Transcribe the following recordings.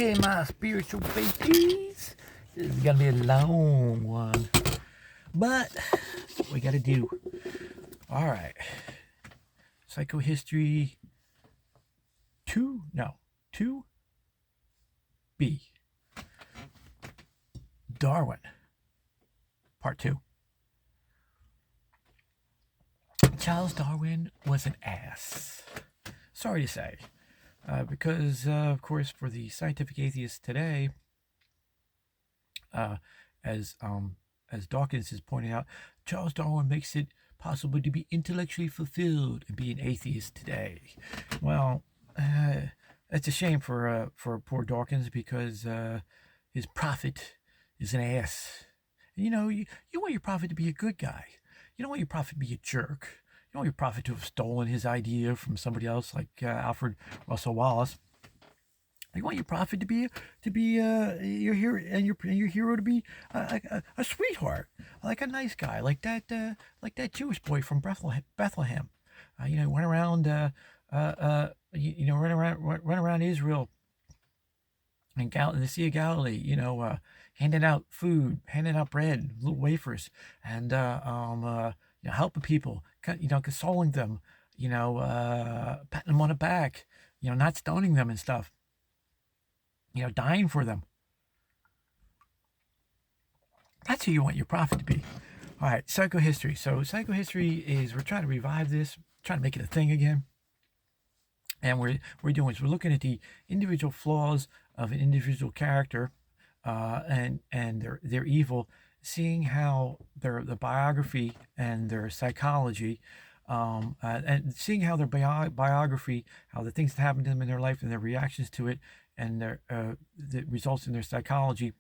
Okay, my spiritual babies. This is gonna be a long one, but that's what we gotta do. All right. Psychohistory 2B. Darwin, part 2. Charles Darwin was an ass. Sorry to say. Because, of course, for the scientific atheists today, as Dawkins is pointing out, Charles Darwin makes it possible to be intellectually fulfilled and be an atheist today. Well, it's a shame for poor Dawkins because his prophet is an ass. You know, you want your prophet to be a good guy. You don't want your prophet to be a jerk. You don't want your prophet to have stolen his idea from somebody else like Alfred Russel Wallace. You want your prophet to be your hero, and your hero to be a sweetheart, like a nice guy, like that Jewish boy from Bethlehem. Went around run around Israel and the Sea of Galilee. Handing out food, handing out bread, little wafers, and helping people, consoling them, patting them on the back, not stoning them and stuff. Dying for them. That's who you want your prophet to be. All right, psychohistory. So psychohistory is, we're trying to revive this, trying to make it a thing again. And we're looking at the individual flaws of an individual character, and their evil, seeing how the biography and their psychology, and seeing how their biography, how the things that happened to them in their life and their reactions to it, and that results in their psychology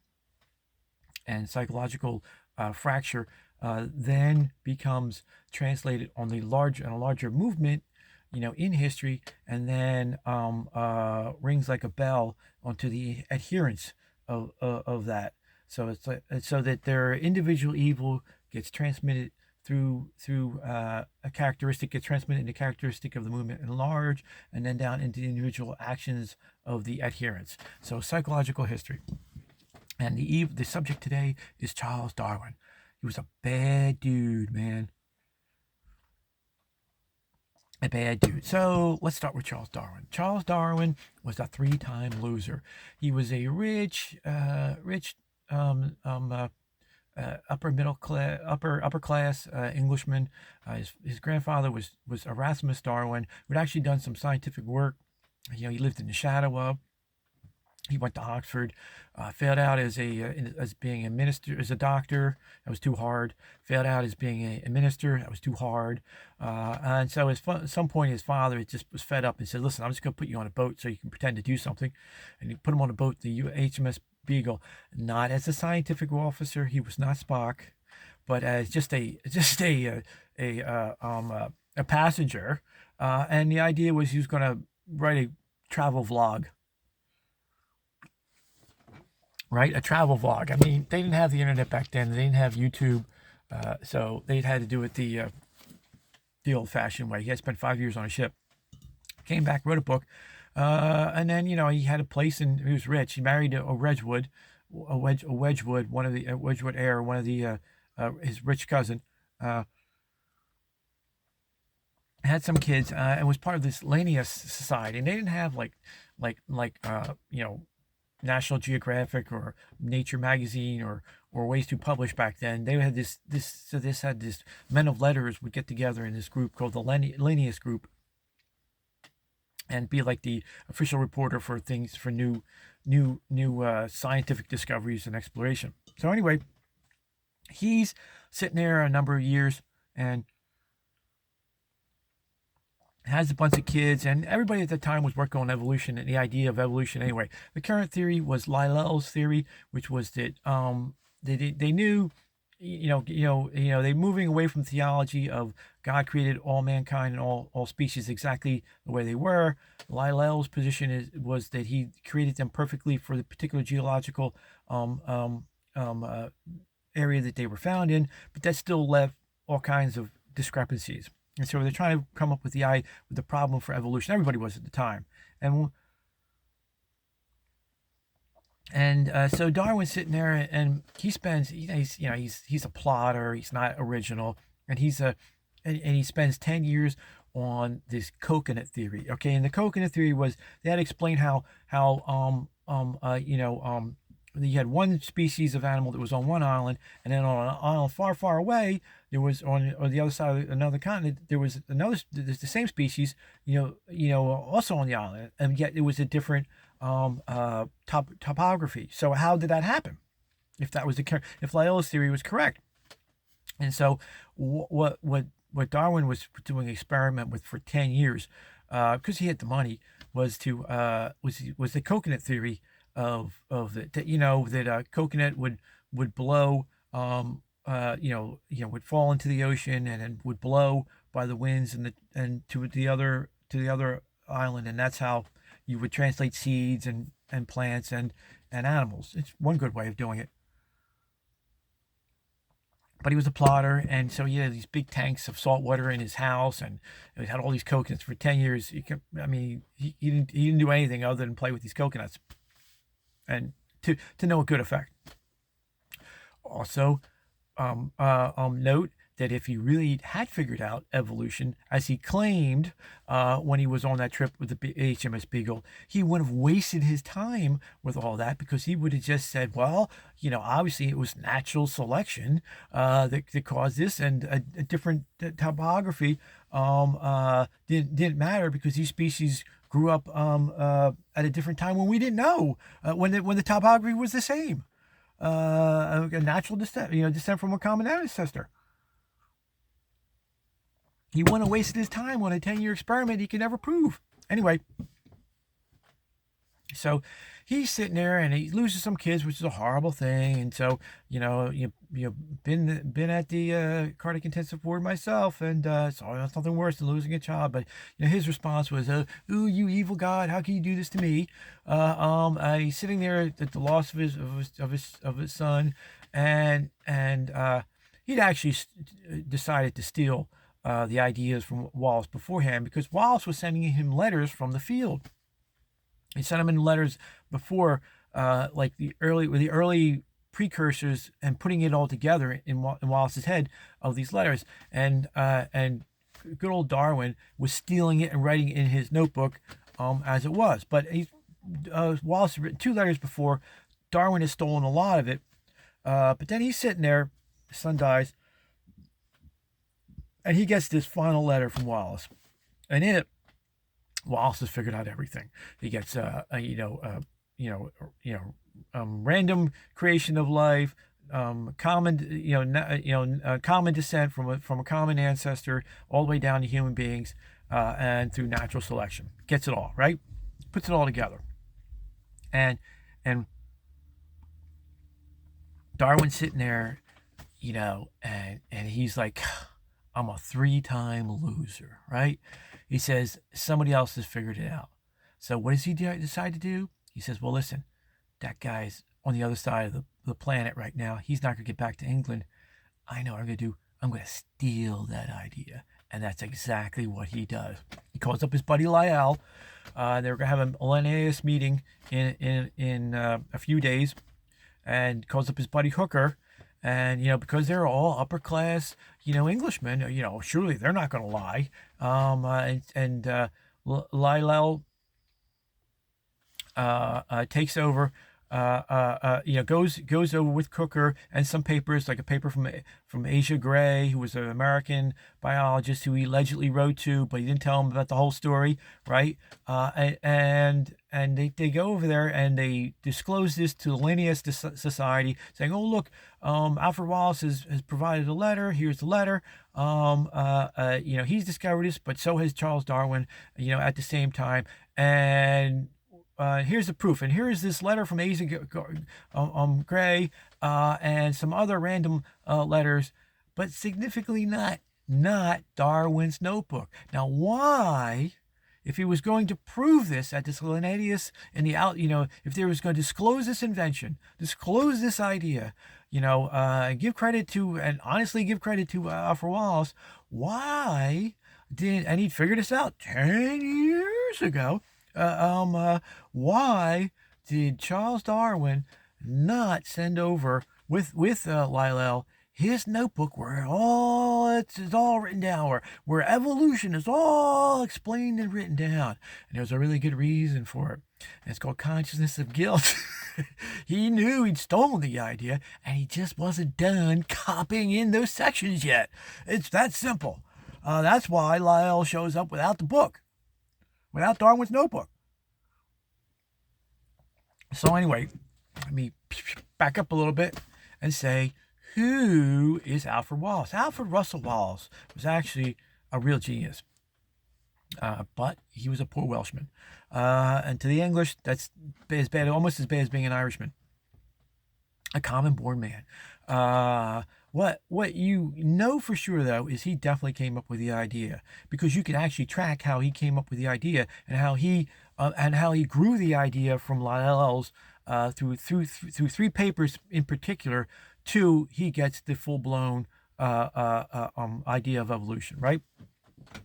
and psychological fracture, then becomes translated on a larger movement, in history, and then rings like a bell onto the adherents of that. So it's so that their individual evil gets transmitted through a characteristic, gets transmitted into characteristic of the movement at large, and then down into the individual actions of the adherents. So psychological history. And the subject today is Charles Darwin. He was a bad dude, man. A bad dude. So let's start with Charles Darwin. Charles Darwin was a 3-time loser. He was a rich upper class Englishman. His grandfather was Erasmus Darwin, who had actually done some scientific work. He lived in the shadow of. He went to Oxford, failed out as being a minister, as a doctor. That was too hard. Failed out as being a minister. That was too hard. And so at some point, his father just was fed up and said, "Listen, I'm just going to put you on a boat so you can pretend to do something." And he put him on a boat, the HMS Beagle, not as a scientific officer. He was not Spock, but as just a passenger. And the idea was he was going to write a travel vlog. Right? A travel vlog. I mean, they didn't have the internet back then. They didn't have YouTube. So they had to do it the old-fashioned way. He had spent 5 years on a ship. Came back, wrote a book. And then, he had a place, and he was rich. He married a Wedgwood, one of the Wedgwood heir, one of the his rich cousin. Had some kids, and was part of this Linnaeus Society. And they didn't have National Geographic or Nature magazine or ways to publish back then. They had this men of letters would get together in this group called the Linnaeus Group and be like the official reporter for things, for new scientific discoveries and exploration. So anyway, he's sitting there a number of years and has a bunch of kids, and everybody at the time was working on evolution and the idea of evolution anyway. The current theory was Lyell's theory, which was that they knew, they moving away from theology of God created all mankind and all species exactly the way they were. Lyell's position was that he created them perfectly for the particular geological area that they were found in, but that still left all kinds of discrepancies. And so they're trying to come up with the problem for evolution. Everybody was at the time. And And so Darwin's sitting there, and he spends, he's a plotter. He's not original, and and he spends 10 years on this coconut theory. Okay, and the coconut theory was they had to explain how you had one species of animal that was on one island, and then on an island far, far away, there was on the other side of another continent, there was the same species, also on the island, and yet it was a different topography. So how did that happen? If Lyell's theory was correct, and so what Darwin was doing an experiment with for 10 years, because he had the money, was the coconut theory of that coconut would blow, would fall into the ocean and then would blow by the winds and to the other island, and that's how you would translate seeds and plants and animals. It's one good way of doing it. But he was a plotter, and so he had these big tanks of salt water in his house, and he had all these coconuts for 10 years. He didn't do anything other than play with these coconuts, and to no good effect. Also, note that if he really had figured out evolution, as he claimed when he was on that trip with the HMS Beagle, he wouldn't have wasted his time with all that, because he would have just said, well, obviously it was natural selection that caused this, and a different topography didn't matter, because these species grew up at a different time when we didn't know, when the topography was the same. A natural descent, descent from a common ancestor. He wouldn't have wasted his time on a 10-year experiment he could never prove. Anyway, so he's sitting there and he loses some kids, which is a horrible thing. And so, you've been at the cardiac intensive ward myself, and so it's nothing worse than losing a child. But his response was, "Ooh, you evil God! How can you do this to me?" He's sitting there at the loss of his son, and he'd actually decided to steal the ideas from Wallace beforehand, because Wallace was sending him letters from the field. He sent him in letters before, like the early precursors, and putting it all together in Wallace's head of these letters, and good old Darwin was stealing it and writing it in his notebook as it was. But Wallace had written 2 letters before. Darwin has stolen a lot of it, but then he's sitting there. His son dies, and he gets this final letter from Wallace, and in it, Wallace has figured out everything. He gets random creation of life, common descent from a common ancestor, all the way down to human beings, and through natural selection. Gets it all right, puts it all together, and Darwin's sitting there, and he's like, I'm a 3-time loser, right? He says, somebody else has figured it out. So what does he decide to do? He says, well, listen, that guy's on the other side of the planet right now. He's not going to get back to England. I know what I'm going to do. I'm going to steal that idea. And that's exactly what he does. He calls up his buddy Lyell. They're going to have a Linnaeus meeting in a few days, and calls up his buddy Hooker. And, because they're all upper class, Englishmen, surely they're not going to lie. Lyell takes over, goes over with Hooker and some papers, like a paper from Asia Gray, who was an American biologist who he allegedly wrote to, but he didn't tell him about the whole story, right? And they go over there and they disclose this to the Linnaeus Society, saying, "Oh, look, Alfred Wallace has provided a letter. Here's the letter. He's discovered this, but so has Charles Darwin. At the same time, and." Here's the proof, and here is this letter from Asa Gray, and some other random letters, but significantly not Darwin's notebook. Now, why, if he was going to prove this at this Linnaeus if they was going to disclose this invention, disclose this idea, give credit to, and honestly give credit to Alfred Wallace, and he'd figured this out 10 years ago. Why did Charles Darwin not send over with Lyle his notebook where it's all written down, where evolution is all explained and written down. And there's a really good reason for it. And it's called consciousness of guilt. He knew he'd stolen the idea, and he just wasn't done copying in those sections yet. It's that simple. That's why Lyle shows up without the book, without Darwin's notebook. So anyway, let me back up a little bit and say, who is Alfred Wallace? Alfred Russel Wallace was actually a real genius, but he was a poor Welshman. And to the English, that's as bad, almost as bad as being an Irishman. A common-born man. What you know for sure, though, is he definitely came up with the idea, because you can actually track how he came up with the idea and how he grew the idea from Lyell's through 3 papers in particular to he gets the full-blown idea of evolution, right?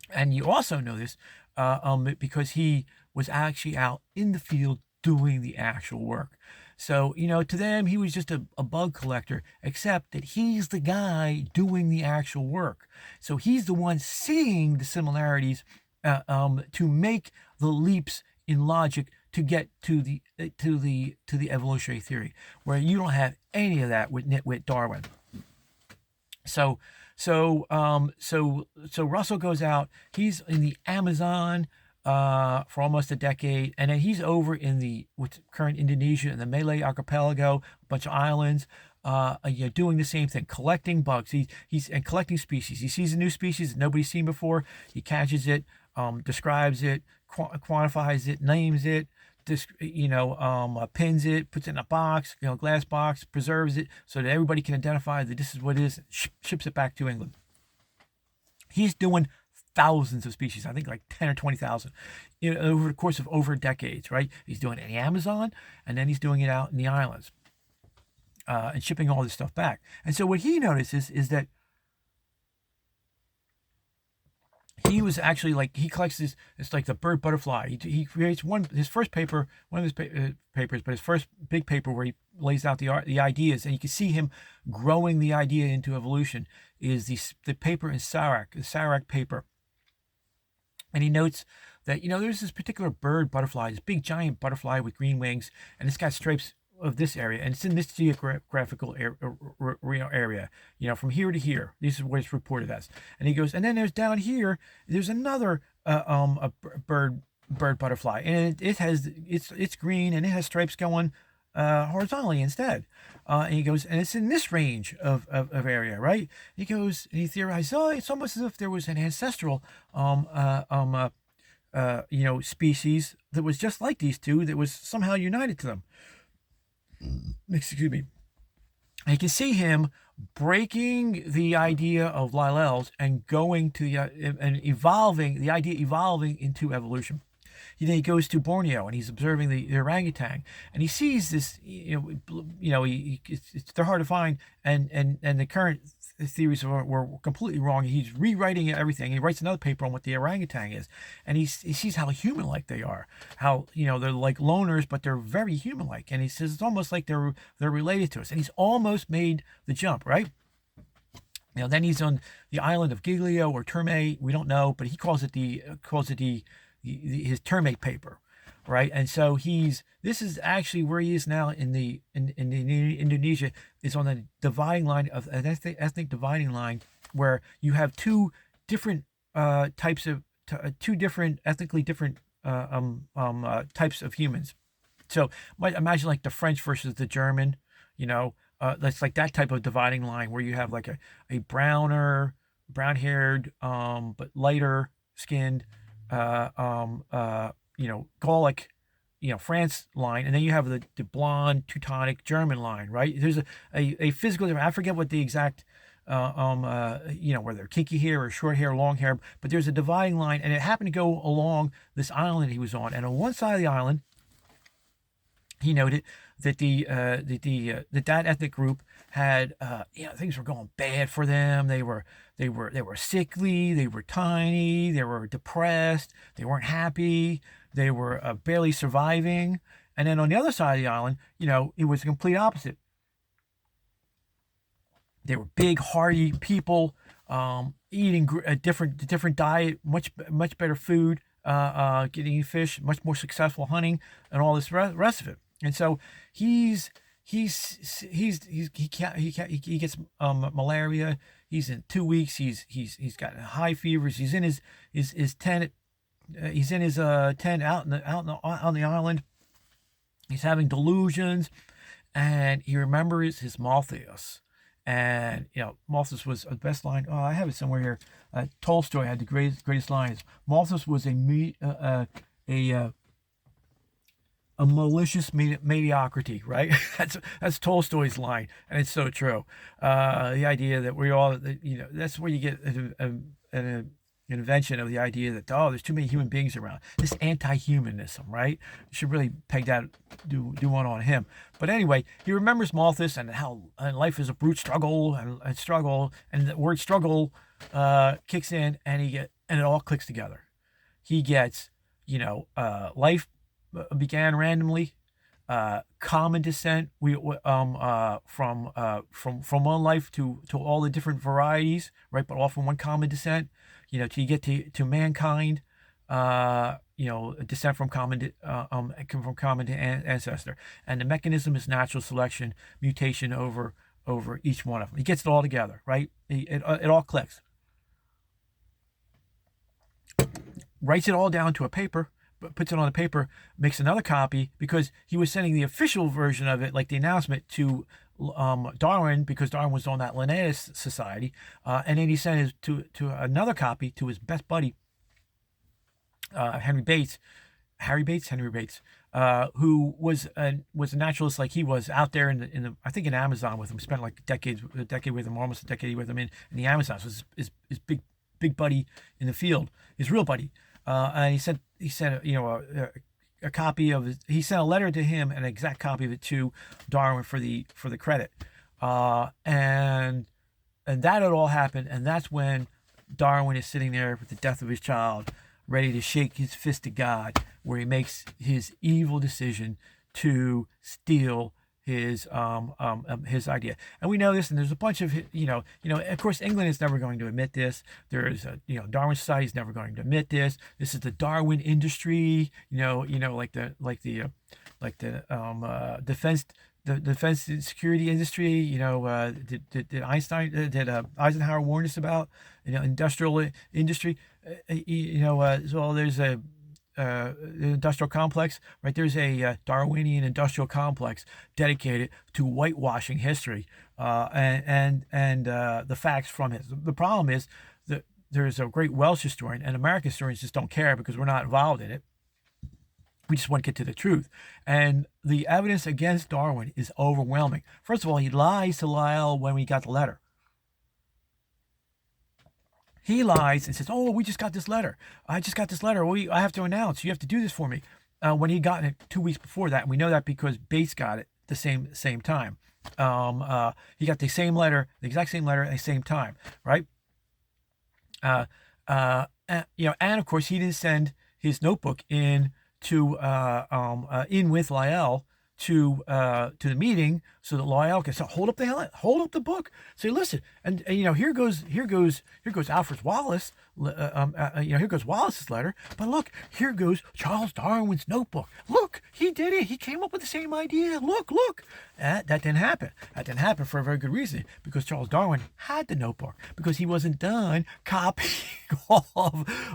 And you also know this because he was actually out in the field doing the actual work. So, to them, he was just a bug collector, except that he's the guy doing the actual work. So he's the one seeing the similarities to make the leaps in logic to get to the evolutionary theory, where you don't have any of that with Darwin. So Russell goes out. He's in the Amazon for almost a decade, and then he's over in what's current Indonesia and the Malay Archipelago, a bunch of islands, doing the same thing, collecting bugs. He's collecting species. He sees a new species that nobody's seen before. He catches it, describes it, quantifies it, names it, pins it, puts it in a box, glass box, preserves it so that everybody can identify that this is what it is, ships it back to England. He's doing thousands of species, I think like 10 or 20,000 over the course of over decades, right? He's doing it in the Amazon, and then he's doing it out in the islands and shipping all this stuff back. And so what he notices is that he was actually he collects this, it's like the bird butterfly. He creates one of his first big paper where he lays out the ideas, and you can see him growing the idea into evolution is the paper in Sarawak, the Sarawak paper. And he notes that, there's this particular bird butterfly, this big giant butterfly with green wings, and it's got stripes of this area, and it's in this geographical area, from here to here. This is what it's reported as. And he goes, and then there's down here, there's another a bird butterfly, and it's green, and it has stripes going horizontally instead. And he goes, and it's in this range of area, right? He goes, and he theorized, it's almost as if there was an ancestral species that was just like these two, that was somehow united to them. Excuse me. And you can see him breaking the idea of Lyell's and going to and evolving the idea, evolving into evolution. Then he goes to Borneo, and he's observing the orangutan, and he sees this. They're hard to find, and the current theories were completely wrong. He's rewriting everything. He writes another paper on what the orangutan is, and he sees how human-like they are. How they're like loners, but they're very human-like. And he says it's almost like they're related to us. And he's almost made the jump, right? Then he's on the island of Giglio or Terme. We don't know, but he calls it his termate paper, right? And so this is actually where he is now in Indonesia, is on the dividing line of an ethnic dividing line, where you have two different ethnically different types of humans. So imagine like the French versus the German, that's like that type of dividing line, where you have like a brown-haired, but lighter skinned, Gallic, France line, and then you have the blonde Teutonic German line, right? There's a physical difference. I forget what the exact, whether kinky hair or short hair, long hair, but there's a dividing line, and it happened to go along this island he was on. And on one side of the island, he noted that that ethnic group had, things were going bad for them. They were sickly, they were tiny, they were depressed, they weren't happy, they were barely surviving. And then on the other side of the island, it was the complete opposite. They were big, hardy people, eating a different diet, much better food, getting fish, much more successful hunting, and all this rest of it. And so he gets malaria. He's in 2 weeks. He's got high fevers. He's in his tent. He's in his tent out on the island. He's having delusions, and he remembers his Malthus. And Malthus was the best line. Oh, I have it somewhere here. Tolstoy had the greatest lines. Malthus was a malicious mediocrity, right? that's Tolstoy's line, and it's so true. The idea that we all, that's where you get an invention of the idea that there's too many human beings around. This anti-humanism, right? You should really peg that, do one on him. But anyway, he remembers Malthus and how life is a brute struggle and the word struggle kicks in, and it all clicks together. He gets, life began randomly, common descent. From one life to all the different varieties, right? But all from one common descent. Till you get to mankind, descent from common ancestor, and the mechanism is natural selection, mutation over each one of them. He gets it all together, right? It all clicks. Writes it all down to a paper, puts it on the paper, makes another copy, because he was sending the official version of it, like the announcement, to Darwin, because Darwin was on that Linnaeus Society, and then he sent it to another copy to his best buddy, Henry Bates, who was a naturalist like he was, out there in the I think in Amazon with him. Spent like a decade with him, almost a decade with him in the Amazon. So his big buddy in the field, his real buddy, and he sent a copy of it. He sent a letter to him, an exact copy of it to Darwin for the credit, and that had all happened, and that's when Darwin is sitting there with the death of his child, ready to shake his fist at God, where he makes his evil decision to steal his idea. And we know this, and there's a bunch of of course England is never going to admit this. There is Darwin Society is never going to admit this. This is the Darwin industry, like the defense and security industry. Did Eisenhower warn us about industrial industry? So there's a industrial complex, right? There's a Darwinian industrial complex dedicated to whitewashing history and the facts from it. The problem is that there's a great Welsh historian, and American historians just don't care because we're not involved in it. We just want to get to the truth. And the evidence against Darwin is overwhelming. First of all, he lies to Lyell when we got the letter. He lies and says, "Oh, we just got this letter. I just got this letter. I have to announce. You have to do this for me." When he got it 2 weeks before that, and we know that because Bates got it the same time. He got the same letter, the exact same letter at the same time, right? And of course, he didn't send his notebook in with Lyell to the meeting, so that Lyell can say, hold up the book. Say, listen, and here goes Alfred Wallace. Here goes Wallace's letter. But look, here goes Charles Darwin's notebook. Look, he did it. He came up with the same idea. Look. That didn't happen. That didn't happen for a very good reason, because Charles Darwin had the notebook, because he wasn't done copying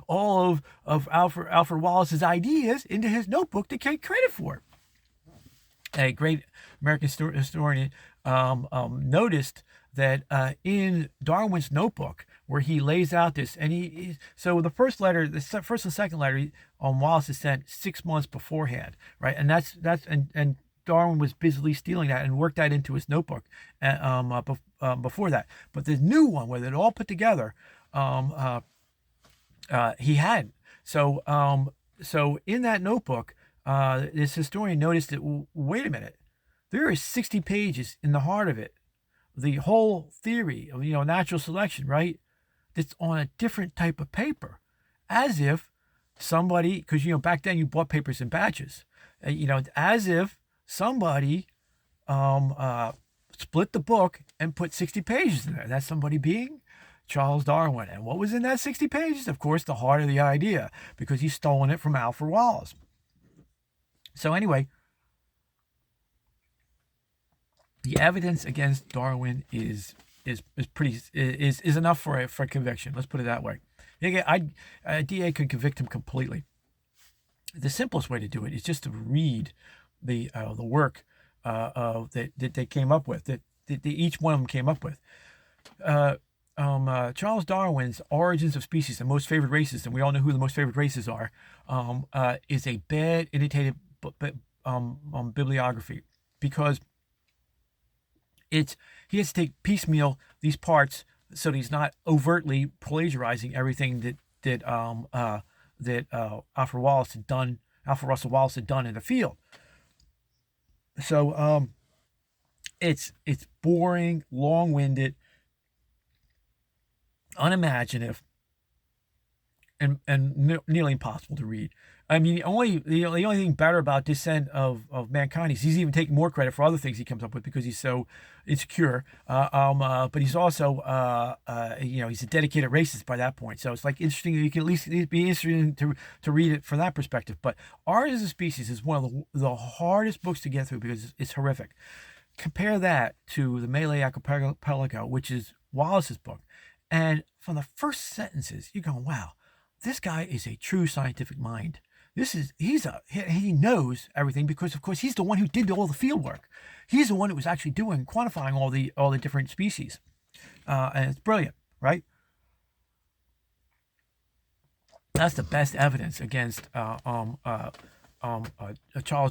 all of Alfred Wallace's ideas into his notebook to take credit for it. A great American historian noticed that in Darwin's notebook, where he lays out this, and so the first and second letter on Wallace is sent 6 months beforehand, right? And that's and Darwin was busily stealing that and worked that into his notebook before that. But the new one, where they're all put together, he hadn't. So in that notebook, this historian noticed that, wait a minute, there are 60 pages in the heart of it, the whole theory of natural selection, right? That's on a different type of paper, as if somebody, because back then you bought papers in batches, as if somebody split the book and put 60 pages in there. That's somebody being Charles Darwin. And what was in that 60 pages? Of course, the heart of the idea, because he's stolen it from Alfred Wallace. So anyway, the evidence against Darwin is enough for conviction. Let's put it that way. DA could convict him completely. The simplest way to do it is just to read the work that they came up with, that each one of them came up with. Charles Darwin's Origins of Species and Most Favored Races, and we all know who the most favored races are, is a bad annotated bibliography, because he has to take piecemeal these parts so that he's not overtly plagiarizing everything that Alfred Russel Wallace had done in the field. So it's boring, long-winded, unimaginative, and nearly impossible to read. I mean, the only thing better about Descent of Mankind is he's even taking more credit for other things he comes up with, because he's so insecure. But he's also, he's a dedicated racist by that point. So it's like interesting. You can at least be interested to read it from that perspective. But Origins of Species is one of the hardest books to get through, because it's horrific. Compare that to the Malay Archipelago, which is Wallace's book. And from the first sentences, you're going, wow, this guy is a true scientific mind. He knows everything, because of course he's the one who did all the field work. He's the one who was actually quantifying all the different species, and it's brilliant, right? That's the best evidence against Charles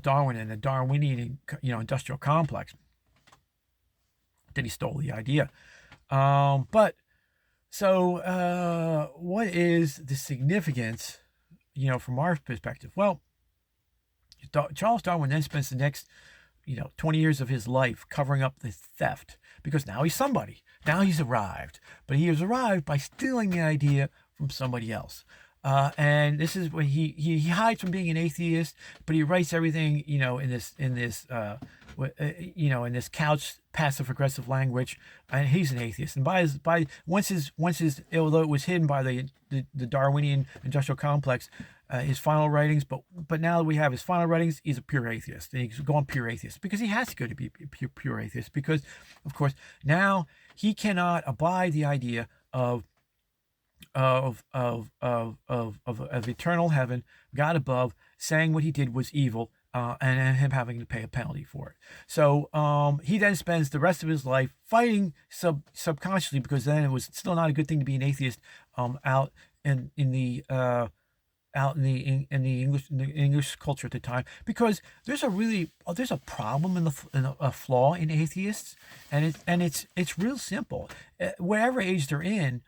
Darwin and the Darwinian industrial complex, that he stole the idea. So what is the significance, from our perspective? Well, Charles Darwin then spends the next, 20 years of his life covering up the theft, because now he's somebody. Now he's arrived. But he has arrived by stealing the idea from somebody else. And this is when he hides from being an atheist, but he writes everything, in this couch passive aggressive language, and he's an atheist. And once his although it was hidden by the Darwinian industrial complex, his final writings, but now that we have his final writings, he's a pure atheist. And he's gone pure atheist, because he has to go to be pure atheist, because of course now he cannot abide the idea of eternal heaven, God above, saying what he did was evil, and him having to pay a penalty for it. So he then spends the rest of his life fighting subconsciously, because then it was still not a good thing to be an atheist, out in the English culture at the time, because there's a problem in a flaw in atheists, and it's real simple. Whatever age they're in,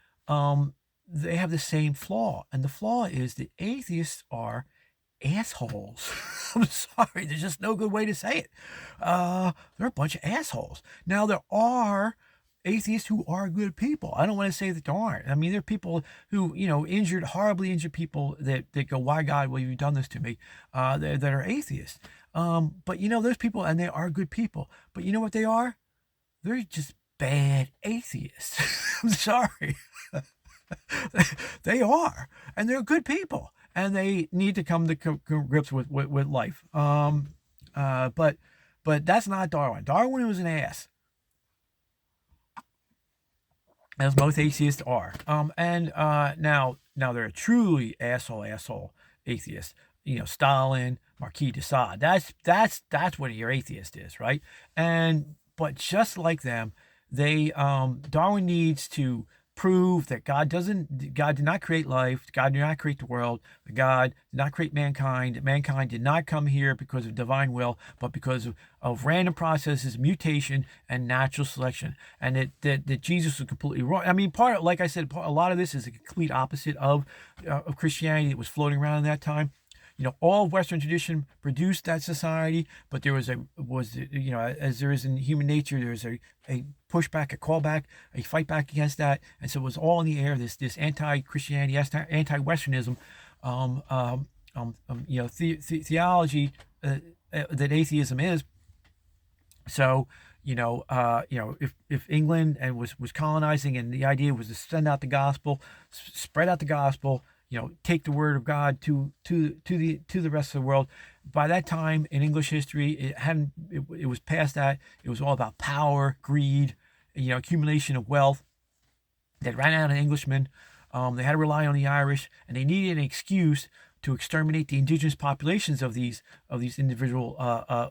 they have the same flaw, and the flaw is that atheists are assholes. I'm sorry, there's just no good way to say it. They're a bunch of assholes. Now, there are atheists who are good people. I don't want to say that there aren't. I mean, there are people who, horribly injured people that go, why God will you done this to me, that are atheists. But those people, and they are good people. But you know what they are? They're just bad atheists. I'm sorry. They are, and they're good people, and they need to come to grips with life. But that's not Darwin. Darwin was an ass, as most atheists are. And now they're a truly asshole atheists. Stalin, Marquis de Sade. That's what your atheist is, right? But just like them, Darwin needs to prove that God did not create life, God did not create the world, God did not create mankind, that mankind did not come here because of divine will, but because of random processes, mutation, and natural selection, and that Jesus was completely wrong. I mean, like I said, a lot of this is a complete opposite of Christianity that was floating around in that time. All of Western tradition produced that society, but there was as there is in human nature, there was a pushback, a callback, a fight back against that, and so it was all in the air. This anti-Christianity, anti-Westernism, theology that atheism is. So, if England and was colonizing, and the idea was to send out the gospel, spread out the gospel, take the word of God to the rest of the world. By that time in English history, it was past that. It was all about power, greed, accumulation of wealth. They ran out of Englishmen. They had to rely on the Irish, and they needed an excuse to exterminate the indigenous populations of these individual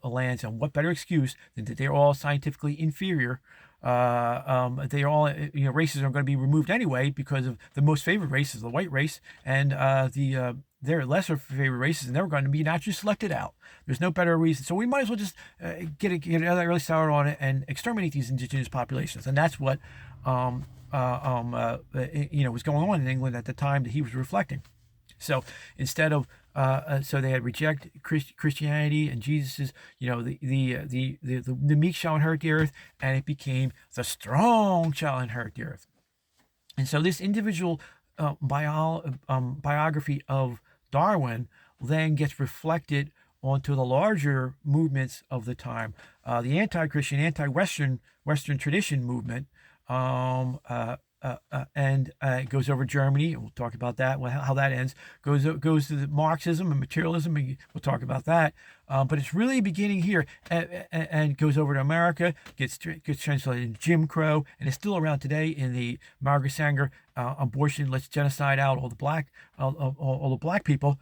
lands. And what better excuse than that they're all scientifically inferior? They all, races are going to be removed anyway, because of the most favored race is the white race, and their lesser favored races, and they're going to be naturally selected out. There's no better reason. So we might as well just get early started on it and exterminate these indigenous populations. And that's what was going on in England at the time that he was reflecting. So instead of so they had reject Christianity, and Jesus's, the meek shall inherit the earth, and it became the strong shall inherit the earth. And so this individual biography of Darwin then gets reflected onto the larger movements of the time, the anti-Christian, anti-Western tradition movement. And it goes over Germany, and we'll talk about that, how that ends. Goes to the Marxism and materialism, and we'll talk about that. But it's really beginning here, and goes over to America, gets translated in Jim Crow, and it's still around today in the Margaret Sanger abortion, let's genocide out all the black people.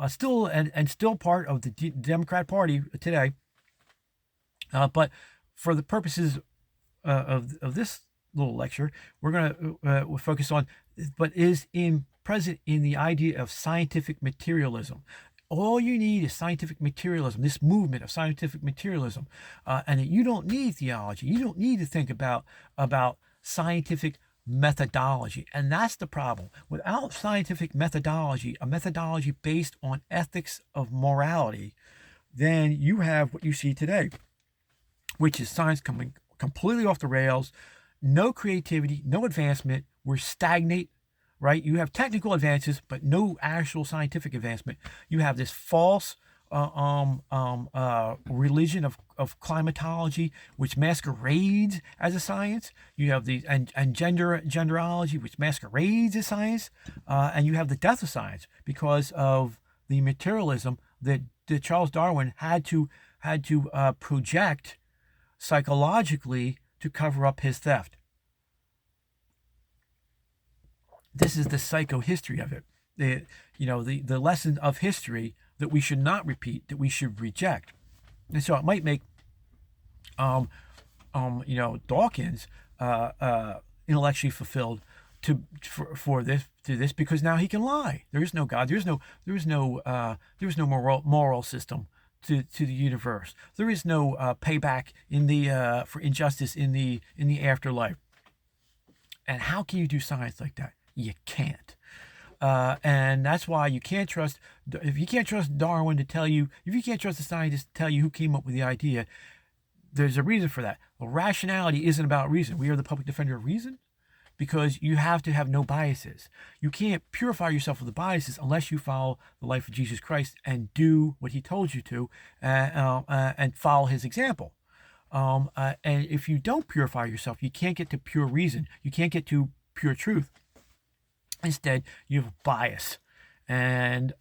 Still still part of the Democrat Party today. But for the purposes of this little lecture, we're going to focus on, but is present in the idea of scientific materialism. All you need is scientific materialism, this movement of scientific materialism, and that you don't need theology. You don't need to think about scientific methodology, and that's the problem. Without scientific methodology, a methodology based on ethics of morality, then you have what you see today, which is science coming completely off the rails. No creativity, no advancement. We're stagnate, right? You have technical advances, but no actual scientific advancement. You have this false religion of climatology, which masquerades as a science. You have these and genderology, which masquerades as science, and you have the death of science because of the materialism that Charles Darwin had to project psychologically to cover up his theft. This is the psychohistory of it. The lesson of history that we should not repeat, that we should reject. And so it might make Dawkins intellectually fulfilled for this because now he can lie. There is no God. There is no moral system to the universe. There is no payback for injustice in the afterlife. And how can you do science like that? You can't. And that's why you can't trust. If you can't trust Darwin to tell you, if you can't trust the scientists to tell you who came up with the idea, there's a reason for that. Well, rationality isn't about reason. We are the public defender of reason, because you have to have no biases. You can't purify yourself of the biases unless you follow the life of Jesus Christ and do what he told you to, and follow his example. And if you don't purify yourself, you can't get to pure reason. You can't get to pure truth. Instead, you have bias. And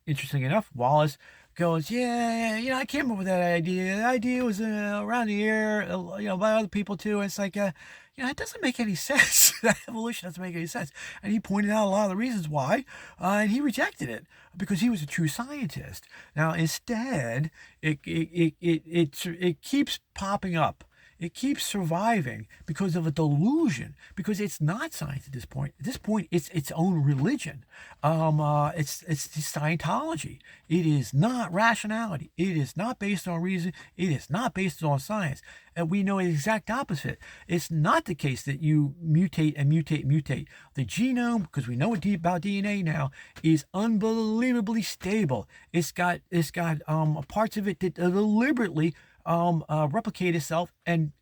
interesting enough, Wallace goes, I came up with that idea. The idea was around the air, by other people too. It's like, it doesn't make any sense. That evolution doesn't make any sense. And he pointed out a lot of the reasons why, and he rejected it because he was a true scientist. Now, instead, it keeps popping up. It keeps surviving because of a delusion, because it's not science at this point. At this point, it's its own religion. It's Scientology. It is not rationality. It is not based on reason. It is not based on science. And we know the exact opposite. It's not the case that you mutate. The genome, because we know about DNA now, is unbelievably stable. It's got parts of it that deliberately replicate itself and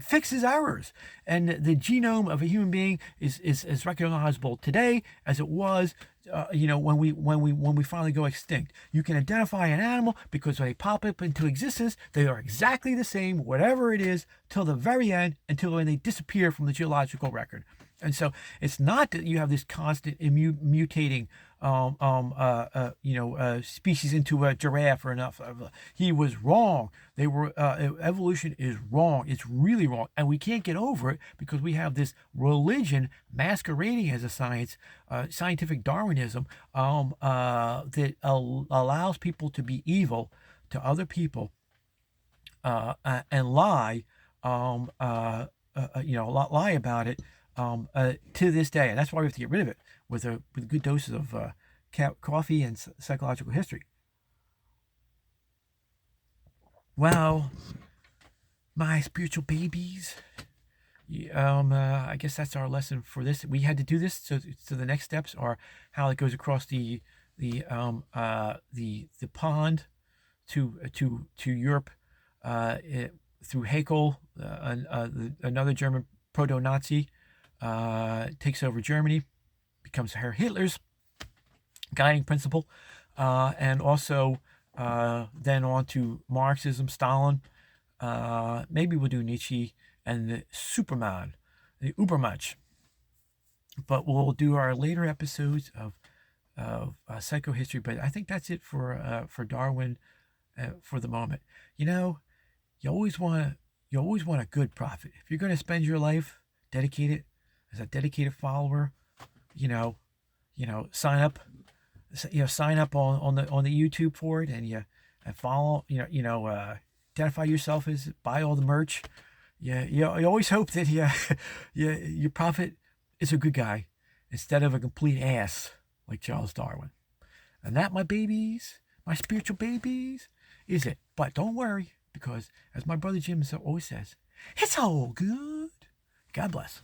fixes errors. And the genome of a human being is recognizable today as it was when we finally go extinct. You can identify an animal because when they pop up into existence, they are exactly the same, whatever it is, till the very end, until when they disappear from the geological record. And so it's not that you have this constant mutating, species into a giraffe or enough. He was wrong. Evolution is wrong. It's really wrong, and we can't get over it because we have this religion masquerading as a science, scientific Darwinism, that allows people to be evil to other people, and lie, lie about it, to this day. And that's why we have to get rid of it with good doses of coffee and psychological history. Well, my spiritual babies, I guess that's our lesson for this. We had to do this, so the next steps are how it goes across the pond to Europe, through Haeckel, another German proto-Nazi, takes over Germany, becomes Herr Hitler's guiding principle, and also then on to Marxism, Stalin. Maybe we'll do Nietzsche and the Superman, the Übermensch. But we'll do our later episodes of psychohistory. But I think that's it for Darwin, for the moment. You always want a good prophet. If you're going to spend your life dedicated as a dedicated follower, sign up. Sign up on the YouTube for it, and follow. Identify yourself as, buy all the merch. You always hope that your prophet is a good guy instead of a complete ass like Charles Darwin. And that, my babies, my spiritual babies, is it. But don't worry, because as my brother Jim always says, it's all good. God bless.